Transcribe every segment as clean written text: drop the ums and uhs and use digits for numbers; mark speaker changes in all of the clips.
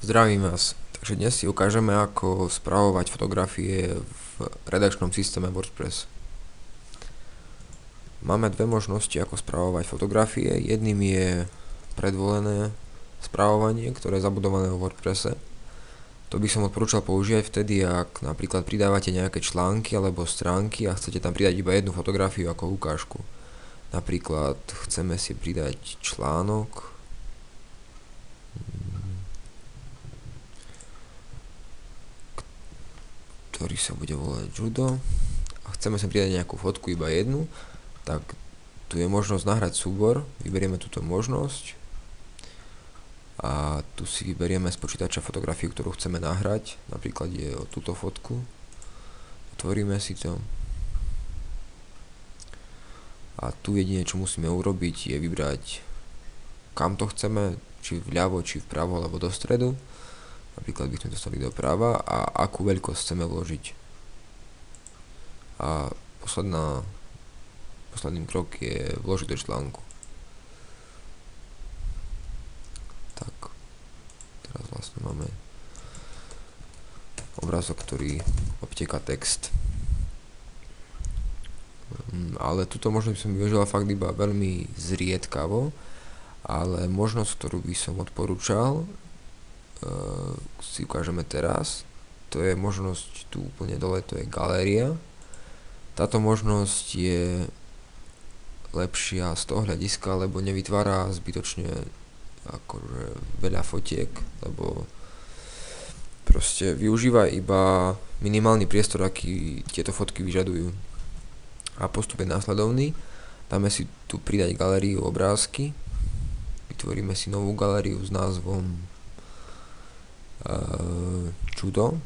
Speaker 1: Zdravím vás. Takže dnes si ukážeme, ako spravovať fotografie v redakčnom systéme WordPress. Máme dve možnosti, ako spravovať fotografie. Jedným je predvolené spravovanie, ktoré je zabudované vo WordPresse. To by som odporúčal používať vtedy, ak napríklad pridávate nejaké články alebo stránky a chcete tam pridať iba jednu fotografiu ako ukážku. Napríklad chceme si pridať článok, ktorý sa bude volať judo, a chceme sa pridať nejakú fotku, iba jednu, tak tu je možnosť nahrať súbor. Vyberieme túto možnosť a tu si vyberieme z počítača fotografiu, ktorú chceme nahrať. Napríklad je o túto fotku. Otvoríme si to a tu jedine, čo musíme urobiť, je vybrať, kam to chceme, či vľavo, či vpravo, alebo do stredu. Napríklad by sme to stali doprava a akú veľkosť chceme vložiť. A posledný krok je vložiť do článku. Tak, teraz vlastne máme obrázok, ktorý obteká text. Ale túto možnosť by som využila fakt iba veľmi zriedkavo, ale možnosť, ktorú by som odporúčal, si ukážeme teraz. To je možnosť tu úplne dole, to je galéria. Táto možnosť je lepšia z toho hľadiska, lebo nevytvára zbytočne akože veľa fotiek, lebo proste využíva iba minimálny priestor, aký tieto fotky vyžadujú. A postup je následovný. Dáme si tu pridať galériu obrázky, vytvoríme si novú galériu s názvom judo,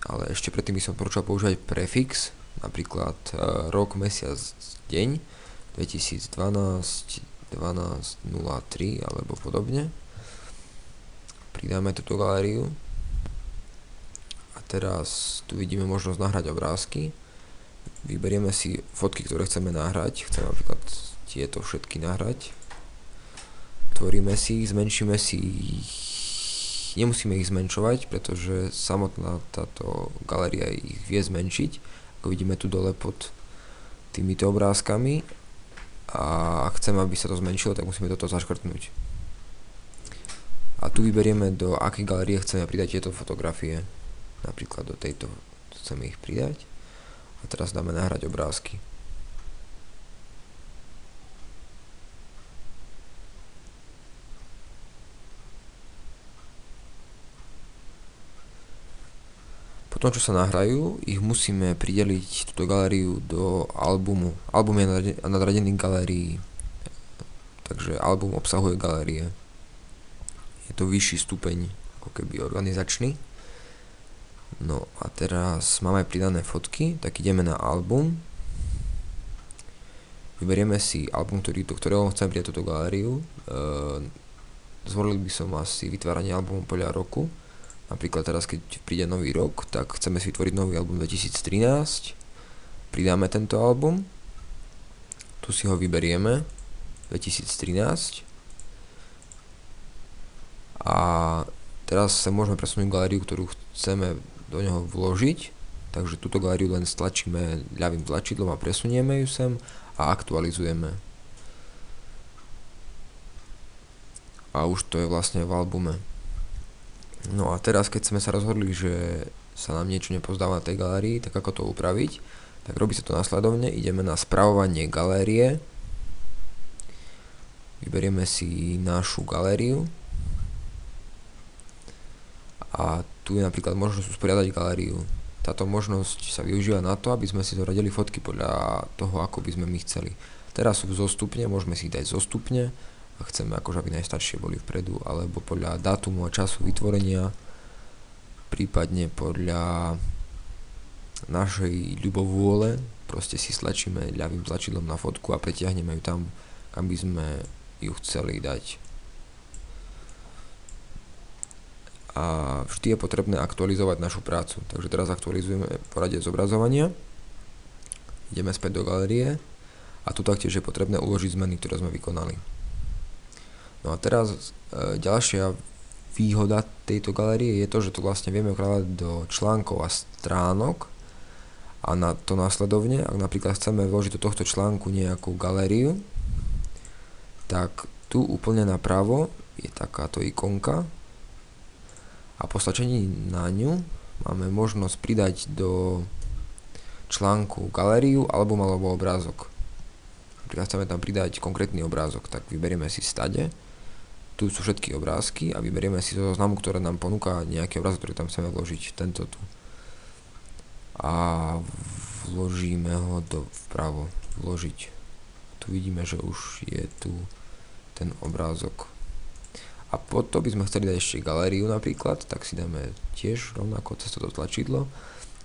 Speaker 1: ale ešte predtým by som porúčal používať prefix, napríklad rok, mesiac, deň 2012 12.03 alebo podobne. Pridáme túto galériu a teraz tu vidíme možnosť nahrať obrázky. Vyberieme si fotky, ktoré chceme nahrať. Chceme napríklad tieto všetky nahrať. Tvoríme si ich, zmenšíme si ich. Nemusíme ich zmenšovať, pretože samotná táto galéria ich vie zmenšiť. Ako vidíme tu dole pod týmito obrázkami. A ak chceme, aby sa to zmenšilo, tak musíme toto zaškrtnúť. A tu vyberieme, do akej galérie chceme pridať tieto fotografie. Napríklad do tejto chceme ich pridať. A teraz dáme nahrať obrázky. Potom, čo sa nahrajú, ich musíme prideliť túto galériu do albumu. Album je nadradený galérií, takže album obsahuje galérie. Je to vyšší stupeň, ako keby organizačný. No a teraz máme pridané fotky, tak ideme na album. Vyberieme si album, do ktorého chceme pridať túto galériu. Zvolil by som asi vytváranie albumu podľa roku. Napríklad teraz, keď príde nový rok, tak chceme si vytvoriť nový album 2013. Pridáme tento album. Tu si ho vyberieme. 2013. A teraz sa môžeme presunúť galériu, ktorú chceme do neho vložiť. Takže túto galériu len stlačíme ľavým tlačidlom a presunieme ju sem a aktualizujeme. A už to je vlastne v albume. No a teraz, keď sme sa rozhodli, že sa nám niečo nepozdáva na tej galérii, tak ako to upraviť? Tak robí sa to následovne. Ideme na spravovanie galérie. Vyberieme si našu galériu. A tu je napríklad možnosť usporiadať galériu. Táto možnosť sa využíva na to, aby sme si zoradili fotky podľa toho, ako by sme my chceli. Teraz sú zostupne, môžeme si ich dať zostupne. A chceme akože, aby najstaršie boli vpredu, alebo podľa dátumu a času vytvorenia, prípadne podľa našej ľubovôle, proste si stlačíme ľavým tlačidlom na fotku a pretiahneme ju tam, kam by sme ju chceli dať. A vždy je potrebné aktualizovať našu prácu, takže teraz aktualizujeme poradie zobrazovania, ideme späť do galérie a tu taktiež je potrebné uložiť zmeny, ktoré sme vykonali. No a teraz ďalšia výhoda tejto galérie je to, že to vlastne vieme vkladať do článkov a stránok a na to následovne, ak napríklad chceme vložiť do tohto článku nejakú galériu, tak tu úplne napravo je takáto ikonka a po stlačení na ňu máme možnosť pridať do článku galériu alebo obrázok. Napríklad chceme tam pridať konkrétny obrázok, tak vyberieme si stade. Tu sú všetky obrázky a vyberieme si zo zoznamu, ktoré nám ponúka nejaký obrázok, ktorý tam chceme vložiť, tento tu. A vložíme ho vpravo, vložiť. Tu vidíme, že už je tu ten obrázok. A potom by sme chceli dať ešte galériu napríklad, tak si dáme tiež rovnako cez toto tlačidlo.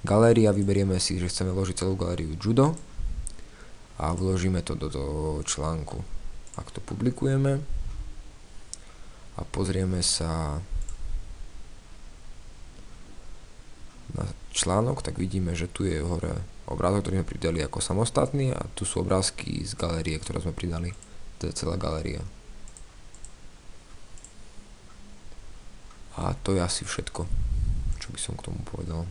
Speaker 1: Galéria, vyberieme si, že chceme vložiť celú galériu judo a vložíme to do článku. Ak to publikujeme a pozrieme sa na článok, tak vidíme, že tu je hore obrázok, ktorý sme pridali ako samostatný a tu sú obrázky z galérie, ktoré sme pridali. To je celá galéria. A to je asi všetko, čo by som k tomu povedal.